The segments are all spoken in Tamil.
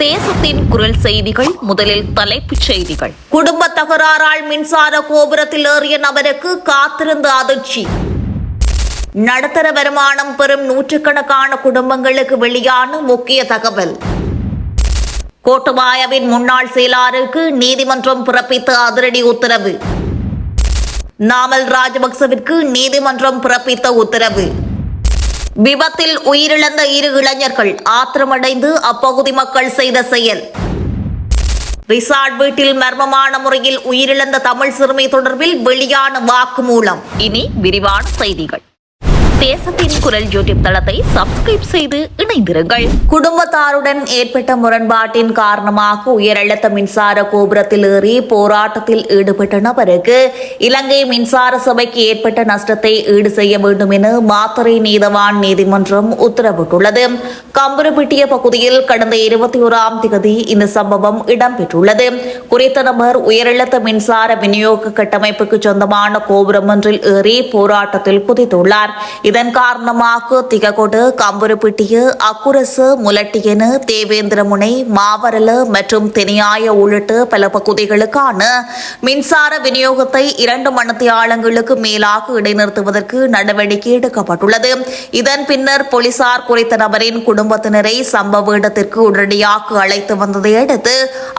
தேசத்தின் குரல் செய்திகள். முதலில் தலைப்புச் செய்திகள். குடும்ப தகராறால் மின்சார கோபுரத்தில் ஏறிய நபருக்கு காத்திருந்த அதிர்ச்சி. நடுத்தர வருமானம் பெறும் நூற்றுக்கணக்கான குடும்பங்களுக்கு வெளியான முக்கிய தகவல். கோட்டபாயவின் முன்னாள் செயலாளருக்கு நீதிமன்றம் பிறப்பித்த அதிரடி உத்தரவு. நாமல் ராஜபக்சவிற்கு நீதிமன்றம் பிறப்பித்த உத்தரவு. விபத்தில் உயிரிழந்த 2 இளைஞர்கள் ஆத்திரமடைந்து அப்பகுதி மக்கள் செய்த செயல். ரிசார்ட் வீட்டில் மர்மமான முறையில் உயிரிழந்த தமிழ் சிறுமி தொடர்பில் வெளியான வாக்குமூலம். இனி விரிவான செய்திகள். தேசத்தின் குரல் யூடியூப் தளத்தை சப்ஸ்கிரைப் செய்து இணைந்திருங்கள். குடும்பத்தாருடன் ஏற்பட்ட முரண்பாட்டின் காரணமாக உயர் அழுத்த மின்சார கோபுரத்தில் ஏறி போராட்டத்தில் ஈடுபட்ட நபருக்கு இலங்கை மின்சார சபைக்கு ஏற்பட்ட நஷ்டத்தை ஈடு செய்ய வேண்டும் என மாத்தறை நீதவான் நீதிமன்றம் உத்தரவிட்டுள்ளது. கம்பரப்பிட்டிய பகுதியில் கடந்த 21ஆம் தேதி இந்த சம்பவம் இடம்பெற்றுள்ளது. குறித்த நபர் உயர் அழுத்த மின்சார விநியோக கட்டமைப்புக்கு சொந்தமான கோபுரம் ஒன்றில் ஏறி போராட்டத்தில் குதித்துள்ளார். இதன் காரணமாக திககொடு, கம்புருப்பிட்டிய, அக்குரசு, முலட்டியனு, தேவேந்திரமுனை, மாவரல மற்றும் தெனியாய உள்ளிட்ட பல பகுதிகளுக்கான மின்சார விநியோகத்தை 2 மணித்தியாலங்களுக்கு மேலாக இடைநிறுத்துவதற்கு நடவடிக்கை எடுக்கப்பட்டுள்ளது. இதன் பின்னர் போலீசார் குறித்த நபரின் குடும்பத்தினரை சம்பவ இடத்திற்கு உடனடியாக அழைத்து வந்ததை அடுத்து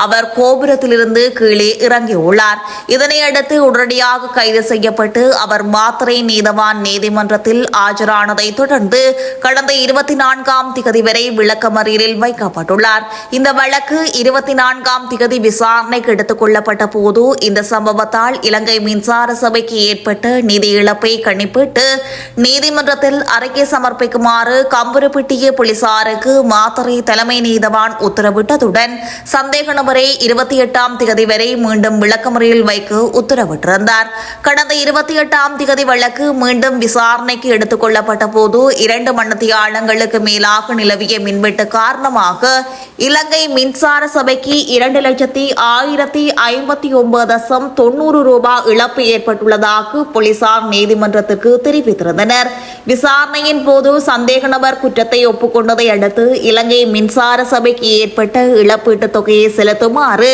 அவர் கோபுரத்திலிருந்து கீழே இறங்கியுள்ளார். இதனையடுத்து உடனடியாக கைது செய்யப்பட்டு அவர் மாத்தறை நீதவான் நீதிமன்றத்தில் ஆஜரானதை தொடர்ந்து கடந்த 24ஆம் திகதி வரை விளக்கமறியலில் வைக்கப்பட்டுள்ளார். இந்த வழக்கு 24ஆம் திகதி விசாரணைக்கு எடுத்துக் கொள்ளப்பட்ட போது இந்த சம்பவத்தால் இலங்கை மின்சார சபைக்கு ஏற்பட்ட நிதி இழப்பை கணிப்பிட்டு நீதிமன்றத்தில் அறிக்கை சமர்ப்பிக்குமாறு கம்புருப்பிட்டிய போலீசாருக்கு மாத்தறை தலைமை நீதவான் உத்தரவிட்டதுடன் சந்தேக நபரை 28ஆம் திகதி வரை மீண்டும் விளக்கமறியல் வைக்க உத்தரவிட்டிருந்தார். கடந்த 28ஆம் திகதி வழக்கு மீண்டும் விசாரணைக்கு எடுத்துக் கொள்ளப்பட்ட போது 2 மணித்தியாலங்களுக்கு மேலாக நிலவிய மின்வெட்டு காரணமாக இலங்கை மின்சார சபைக்கு 2,1059.90 ரூபாய் இழப்பு ஏற்பட்டுள்ளதாக போலீசார் நீதிமன்றத்திற்கு தெரிவித்திருந்தனர். விசாரணையின் போது சந்தேக நபர் குற்றத்தை ஒப்புக்கொண்டதை அடுத்து இலங்கை மின்சார சபைக்கு ஏற்பட்ட இழப்பீட்டுத் தொகையை செலுத்துமாறு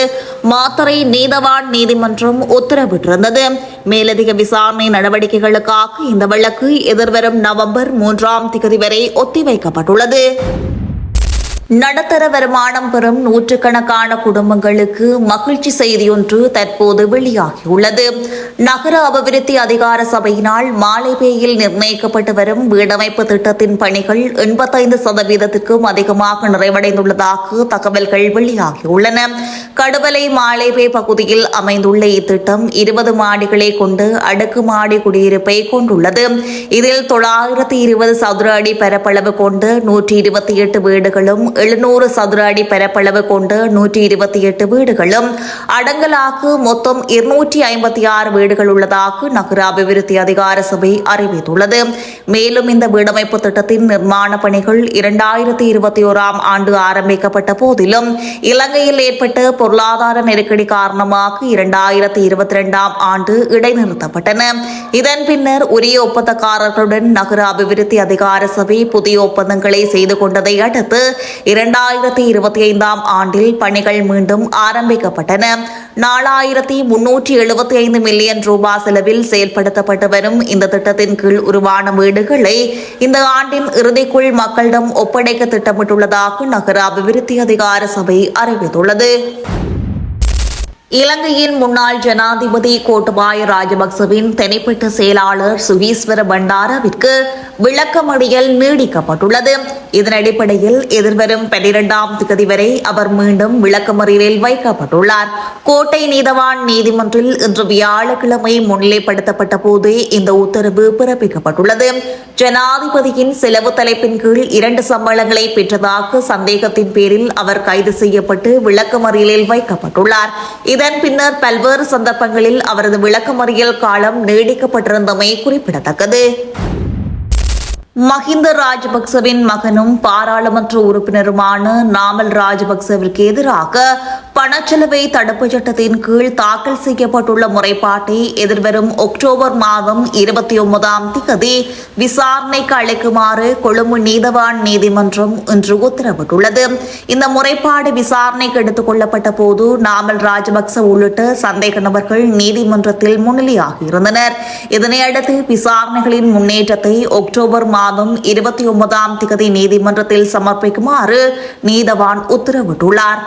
மாத்தறை நீதவான் நீதிமன்றம் உத்தரவிட்டிருந்தது. மேலதிக விசாரணை நடவடிக்கைகளுக்காக இந்த வழக்கு எதிர்வரும் நவம்பர் 3ஆம் தேதி வரை ஒத்திவைக்கப்பட்டுள்ளது. நடுத்தர வருமானம் பெறும் நூற்றுக்கணக்கான குடும்பங்களுக்கு மகிழ்ச்சி செய்தியொன்று தற்போது வெளியாகியுள்ளது. நகர அபிவிருத்தி அதிகார சபையினால் மாலைபேயில் நிர்ணயிக்கப்பட்டு வரும் வீடமைப்பு திட்டத்தின் பணிகள் 85% அதிகமாக நிறைவடைந்துள்ளதாக தகவல்கள் வெளியாகியுள்ளன. கடுவலை மாலைபே பகுதியில் அமைந்துள்ள இத்திட்டம் 20 மாடிகளை கொண்டு அடுக்குமாடி குடியிருப்பை கொண்டுள்ளது. இதில் 920 சதுர அடி பரப்பளவு கொண்டு 128 வீடுகளும் 700 சதுர அடி பரப்பளவு கொண்டு 128 வீடுகளும் அடங்கலாக மொத்தம் 256 வீடுகள் உள்ளதாக நகர அபிவிருத்தி அதிகார சபை அறிவித்துள்ளது. மேலும் இந்த வீடமைப்பு திட்டத்தின் நிர்மாண பணிகள் 2021ஆம் ஆண்டு ஆரம்பிக்கப்பட்ட போதிலும் இலங்கையில் ஏற்பட்ட பொருளாதார நெருக்கடி காரணமாக 2022ஆம் ஆண்டு இடைநிறுத்தப்பட்டன. இதன் பின்னர் உரிய ஒப்பந்தக்காரர்களுடன் நகர அபிவிருத்தி அதிகார சபை புதிய ஒப்பந்தங்களை செய்து கொண்டதை அடுத்து 2025ஆம் ஆண்டில் பணிகள் மீண்டும் ஆரம்பிக்கப்பட்டன. 4375 மில்லியன் ரூபாய் செலவில் செயல்படுத்தப்பட்டு வரும் இந்த திட்டத்தின் கீழ் உருவான வீடுகளை இந்த ஆண்டின் இறுதிக்குள் மக்களிடம் ஒப்படைக்க திட்டமிட்டுள்ளதாக நகர அபிவிருத்தி அதிகார சபை அறிவித்துள்ளது. இலங்கையின் முன்னாள் ஜனாதிபதி கோட்டபாய ராஜபக்சவின் தனிப்பட்ட செயலாளர் சுகீஸ்வர பண்டாரவிற்கு விளக்கமறியல் நீடிக்கப்பட்டுள்ளது. இதன் அடிப்படையில் எதிர்வரும் 12ஆம் தேதி வரை அவர் மீண்டும் விளக்கமறியலில் வைக்கப்பட்டுள்ளார். கோட்டை நீதவான் நீதிமன்றில் இன்று வியாழக்கிழமை முன்னிலைப்படுத்தப்பட்ட போது இந்த உத்தரவு பிறப்பிக்கப்பட்டுள்ளது. ஜனாதிபதியின் செலவு தலைப்பின் கீழ் 2 சம்பளங்களை பெற்றதாக சந்தேகத்தின் பேரில் அவர் கைது செய்யப்பட்டு விளக்கமறியலில் வைக்கப்பட்டுள்ளார். இதன் பின்னர் பல்வேறு சந்தர்ப்பங்களில் அவரது விளக்கமறியல் காலம் நீடிக்கப்பட்டிருந்தமை குறிப்பிடத்தக்கது. மஹிந்த ராஜபக்சவின் மகனும் பாராளுமன்ற உறுப்பினருமான நாமல் ராஜபக்சவிற்கு எதிராக பணச்செலவை தடுப்புச் சட்டத்தின் கீழ் தாக்கல் செய்யப்பட்டுள்ள முறைப்பாட்டை எதிர்வரும் அக்டோபர் மாதம் 29ஆம் தேதி விசாரணைக்கு அழைக்குமாறு கொழும்பு நீதவான் நீதிமன்றம் இன்று உத்தரவிட்டுள்ளது. இந்த முறைப்பாடு விசாரணைக்கு எடுத்துக் கொள்ளப்பட்ட போது நாமல் ராஜபக்ச உள்ளிட்ட சந்தேக நபர்கள் நீதிமன்றத்தில் முன்னிலையாகியிருந்தனர். இதனையடுத்து விசாரணைகளின் முன்னேற்றத்தை அக்டோபர் மாதம் 29ஆம் தேதி நீதிமன்றத்தில் சமர்ப்பிக்குமாறு நீதவான் உத்தரவிட்டுள்ளார்.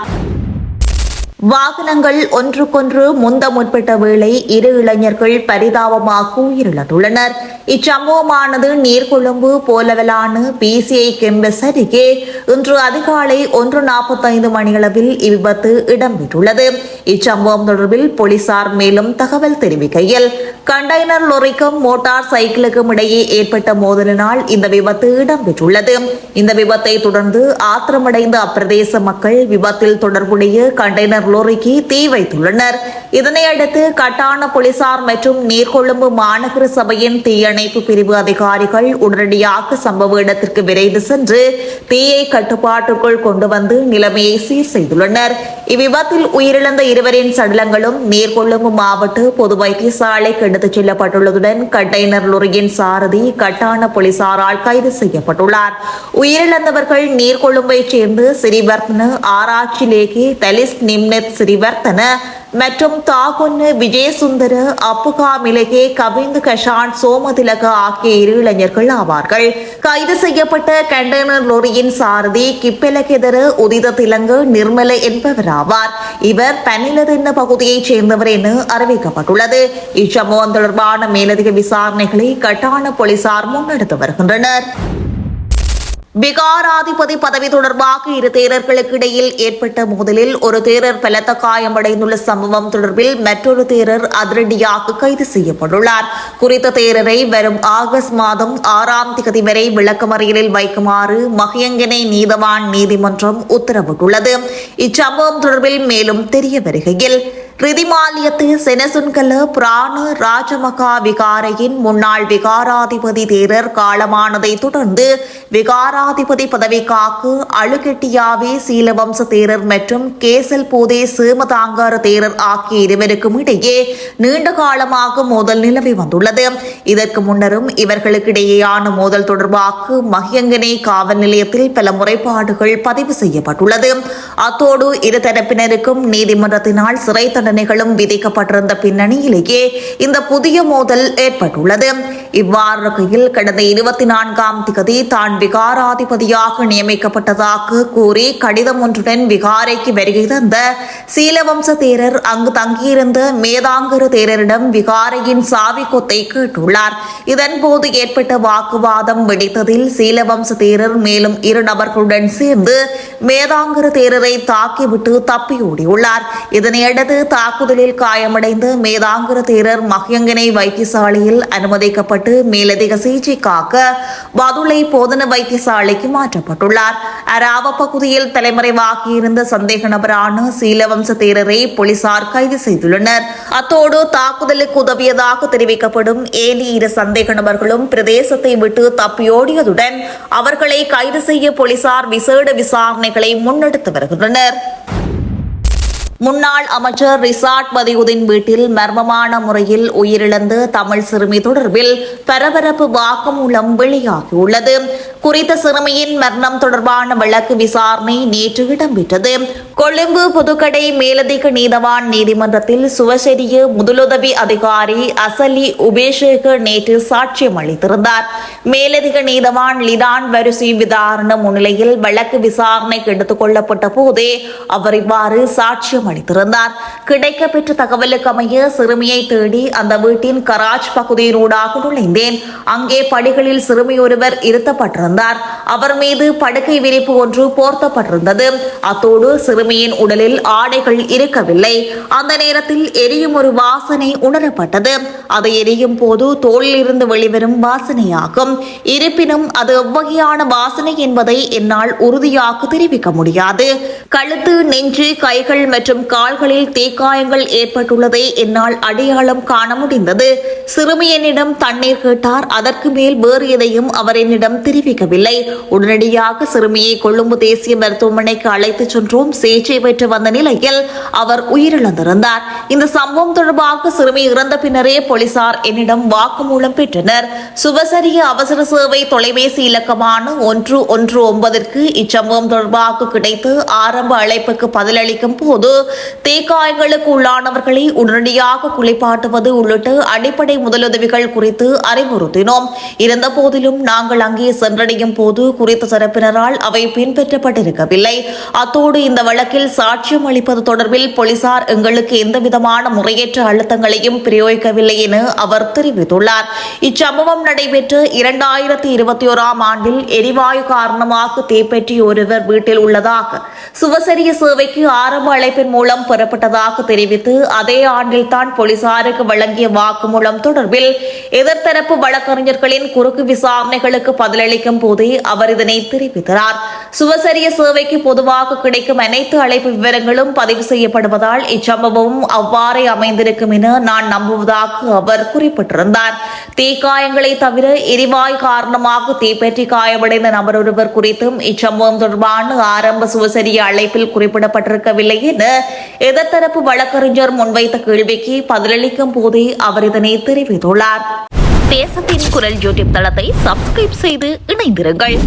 வாகனங்கள் ஒன்றுக்கொன்று முந்த முற்பட்ட வேளை இரு இளைஞர்கள் பரிதாபமாக உயிரிழந்துள்ளனர். இச்சம்பவமானது நீர்கொழும்பு போலவலான பிசிஐ கெம்பஸ் அருகே இன்று அதிகாலை 1:45 மணியளவில் இவ்விபத்து இடம்பெற்றுள்ளது. இச்சம்பவம் தொடர்பில் போலீசார் மேலும் தகவல் தெரிவிக்கையில் கண்டெய்னர் லொரிக்கும் மோட்டார் சைக்கிளுக்கும் இடையே ஏற்பட்ட மோதலினால் இந்த விபத்து இடம்பெற்றுள்ளது. இந்த விபத்தை தொடர்ந்து ஆத்திரமடைந்த அப்பிரதேச மக்கள் விபத்தில் தொடர்புடைய கண்டெய்னர் லோரிக்கு தீ வைத்துள்ளனர். இதனையடுத்து கட்டான போலீசார் மற்றும் நீர்கொழும்பு மாநகர சபையின் தீயணைப்பு பிரிவு அதிகாரிகள் உடனடியாக சம்பவ இடத்திற்கு விரைந்து சென்று தீயை கட்டுப்பாட்டுக்குள் கொண்டு வந்து நிலைமையை சீர் செய்துள்ளனர். இவ்விபத்தில் உயிரிழந்த இருவரின் சடலங்களும் நீர்கொழும்பு மாவட்ட பொது வைத்தியசாலைக்கு எடுத்துச் செல்லப்பட்டுள்ளதுடன் கண்டெய்னர் லொரியின் சாரதி கட்டான போலீசாரால் கைது செய்யப்பட்டுள்ளார். உயிரிழந்தவர்கள் நீர்கொழும்பைச் சேர்ந்து சிறிவர்த்தன ஆராய்ச்சி லேகி தலிஸ் நிம்னத் சிறிவர்த்தன மற்றும் தாகுன்னு விஜயசுந்தர அப்புகா மிலகே கவிந்து கஷான் சோமதிலக ஆகிய இரு இளைஞர்கள் ஆவார்கள். கைது செய்யப்பட்ட கண்டெய்னர் லோரியின் சாரதி கிப்பெலகெதர உதித திலங்கு நிர்மல என்பவராவார். இவர் பனிலதென்ன பகுதியைச் சேர்ந்தவர் என அறிவிக்கப்பட்டுள்ளது. இச்சம்பவம் தொடர்பான மேலதிக விசாரணைகளை கட்டான போலீசார் முன்னெடுத்து வருகின்றனர். விகாராதிபதி பதவி தொடர்பாக இரு தேரர்களுக்கு இடையில் ஏற்பட்ட மோதலில் ஒரு தேரர் பலத்த காயமடைந்துள்ள சம்பவம் தொடர்பில் மற்றொரு தேரர் அதிரடியாக கைது செய்யப்பட்டுள்ளார். குறித்த தேரரை வரும் ஆகஸ்ட் மாதம் 6ஆம் தேதி வரை விளக்கமறியலில் வைக்குமாறு மஹியங்கனை நீதவான் நீதிமன்றம் உத்தரவிட்டுள்ளது. இச்சம்பவம் தொடர்பில் மேலும் தெரிய வருகையில் ரிதிமாலியத்து செனசுன்கல பிராண ராஜமகா விகாரையின் முன்னாள் விகாராதிபதி தேரர் காலமானதை தொடர்ந்து விகாராதிபதி பதவிக்காக அழுகெட்டியாவே சீலவம்ச தேரர் மற்றும் கேசல் போதே சேமதாங்கார தேரர் ஆகிய இருவருக்கும் இடையே நீண்ட காலமாக மோதல் நிலவி வந்துள்ளது. இதற்கு முன்னரும் இவர்களுக்கிடையேயான மோதல் தொடர்பாக மஹியங்கனை காவல் நிலையத்தில் பல முறைப்பாடுகள் பதிவு செய்யப்பட்டுள்ளது. அத்தோடு இருதரப்பினருக்கும் நீதிமன்றத்தினால் சிறை தண்டனைகளும் விதிக்கப்பட்டிருந்த பின்னணியிலேயே இந்த புதிய மோதல் ஏற்பட்டுள்ளது. இவ்வாறு கடந்த 24ஆம் தேதி தான் விகாராதிபதியாக நியமிக்கப்பட்டதாக கூறி கடிதம் ஒன்றுடன் விகாரைக்கு வருகை தந்த சீலவம்ச தேரர் அங்கு தங்கியிருந்த மேதாங்கர தேரரிடம் விகாரையின் சாவி கொத்தை கேட்டுள்ளார். இதன்போது ஏற்பட்ட வாக்குவாதம் வெடித்ததில் சீலவம்ச தேரர் மேலும் 2 நபர்களுடன் சேர்ந்து மேதாங்கர தேரரை தாக்கிவிட்டு தப்பியோடியுள்ளார். இதனையடுத்து தாக்குதலில் காயமடைந்த மேதாங்கர தேரர் மஹியங்கனை வைத்தியசாலையில் அனுமதிக்கப்பட்டு மேலதிக சிகிச்சைக்காக பதுளை போதன வைத்தியசாலைக்கு மாற்றப்பட்டுள்ளார். அராவ பகுதியில் தலைமறைவாகியிருந்த சந்தேக நபரான சீலவம்ச தேரரை போலீசார் கைது செய்துள்ளனர். அத்தோடு தாக்குதலுக்கு உதவியதாக தெரிவிக்கப்படும் ஏழு 2 சந்தேக நபர்களும் பிரதேசத்தை விட்டு தப்பியோடியதுடன் அவர்களை கைது செய்ய போலீசார் விசேட விசாரணைகளை முன்னெடுத்து வருகின்றனர். முன்னாள் அமைச்சர் ரிசாட் பதியுதீன் வீட்டில் மர்மமான முறையில் உயிரிழந்த தமிழ் சிறுமி தொடர்பில் பரபரப்பு வாக்குமூலம் வெளியாகியுள்ளது. குறித்த சிறுமியின் மரணம் தொடர்பான வழக்கு விசாரணை நேற்று இடம்பெற்றது. கொழும்பு புதுக்கடை மேலதிக நீதவான் நீதிமன்றத்தில் சுவசெரிய முதலுதவி அதிகாரி அசலி உபேஷேகர் நேற்று சாட்சியம் அளித்திருந்தார். மேலதிக நீதவான் லிடான் வரிசை விதாரண முன்னிலையில் வழக்கு விசாரணைக்கு எடுத்துக் கொள்ளப்பட்ட போதே அவர் இவ்வாறு சாட்சியம் அளித்திருந்தார். கிடைக்கப்பெற்ற தகவலுக்கு அமைய சிறுமியை தேடி அந்த வீட்டின் கராச் பகுதியினூடாக நுழைந்தேன். அங்கே படிகளில் சிறுமி ஒருவர் இருத்தப்பட்டிருந்தார். அவர் மீது படுக்கை விரிப்பு ஒன்று போர்த்தப்பட்டிருந்தது. அத்தோடு சிறுமியின் உடலில் ஆடைகள் இருக்கவில்லை. அந்த நேரத்தில் எரியும் ஒரு வாசனை உணரப்பட்டது. அது எரியும் போது தோளில் இருந்து வெளிவரும் வாசனையாகும். இருப்பினும் அது எவ்வகையான வாசனை என்பதை என்னால் உறுதியாக தெரிவிக்க முடியாது. கழுத்து, நெஞ்சு, கைகள் மற்றும் கால்களில் தீக்காயங்கள் ஏற்பட்டுள்ளதை என்னால் அடையாளம் காண முடிந்தது. சிறுமி என்னிடம் தண்ணீர் கேட்டார். அதற்கு மேல் வேறு எதையும் அவர் என்னிடம் தெரிவிக்கவில்லை. உடனடியாக சிறுமியை கொழும்பு தேசிய மருத்துவமனைக்கு அழைத்துச் சென்றோம். சிகிச்சை பெற்று வந்த நிலையில் அவர் உயிரிழந்திருந்தார். இந்த சம்பவம் தொடர்பாக சிறுமி இறந்த பின்னரே போலீசார் என்னிடம் வாக்குமூலம் பெற்றனர். சுவசரிய அவசர சேவை தொலைபேசி இலக்கமான 119ற்கு இச்சம்பவம் தொடர்பாக கிடைத்து ஆரம்ப அழைப்புக்கு பதிலளிக்கும் போது தீக்காயங்களுக்கு உள்ளானவர்களை உடனடியாக குளிப்பாட்டுவது உள்ளிட்ட அடிப்படை முதலுதவிகள் குறித்து அறிவுறுத்தினோம். இருந்த போதிலும் நாங்கள் அங்கே சென்றடையும் போது குறித்த தரப்பினரால் அவை பின்பற்றப்பட்டிருக்கவில்லை. அத்தோடு இந்த வழக்கில் சாட்சியம் அளிப்பது தொடர்பில் போலீசார் எங்களுக்கு எந்தவிதமான முறையற்ற அழுத்தங்களையும் பிரயோகிக்கவில்லை என அவர் தெரிவித்துள்ளார். இச்சம்பவம் நடைபெற்ற 2021ஆம் ஆண்டில் எரிவாயு காரணமாக தீப்பற்றி ஒருவர் வீட்டில் உள்ளதாக சுவசரிய சேவைக்கு ஆரம்ப அழைப்பின் மூலம் பெறப்பட்டதாக தெரிவித்து அதே ஆண்டில் தான் போலீசாருக்கு வழங்கிய வாக்குமூலம் தொடர்பில் எதிர்த்தரப்பு வழக்கறிஞர்களின் குறுக்கு விசாரணைகளுக்கு பதிலளிக்கும் போதே அவர் இதனை தெரிவித்தார். சுவசரிய சேவைக்கு பொதுவாக கிடைக்கும் அனைத்து அழைப்பு விவரங்களும் பதிவு செய்யப்படுவதால் இச்சம்பவமும் அவ்வாறே அமைந்திருக்கும் என நான் நம்புவதாக அவர் குறிப்பிட்டிருந்தார். தீக்காயங்களை தவிர எரிவாயு காரணமாக தீப்பற்றி காயமடைந்த நபர் ஒருவர் குறித்தும் இச்சம்பவம் தொடர்பான ஆரம்ப சுவசரிய அழைப்பில் குறிப்பிடப்பட்டிருக்கவில்லை என எதிர்த்தரப்பு வழக்கறிஞர் முன்வைத்த கேள்விக்கு பதிலளிக்கும் போதே அவர் இதனை தெரிவித்துள்ளார். தேசத்தின் குரல் யூடியூப் தளத்தை சப்ஸ்கிரைப் செய்து இணைந்திருங்கள்.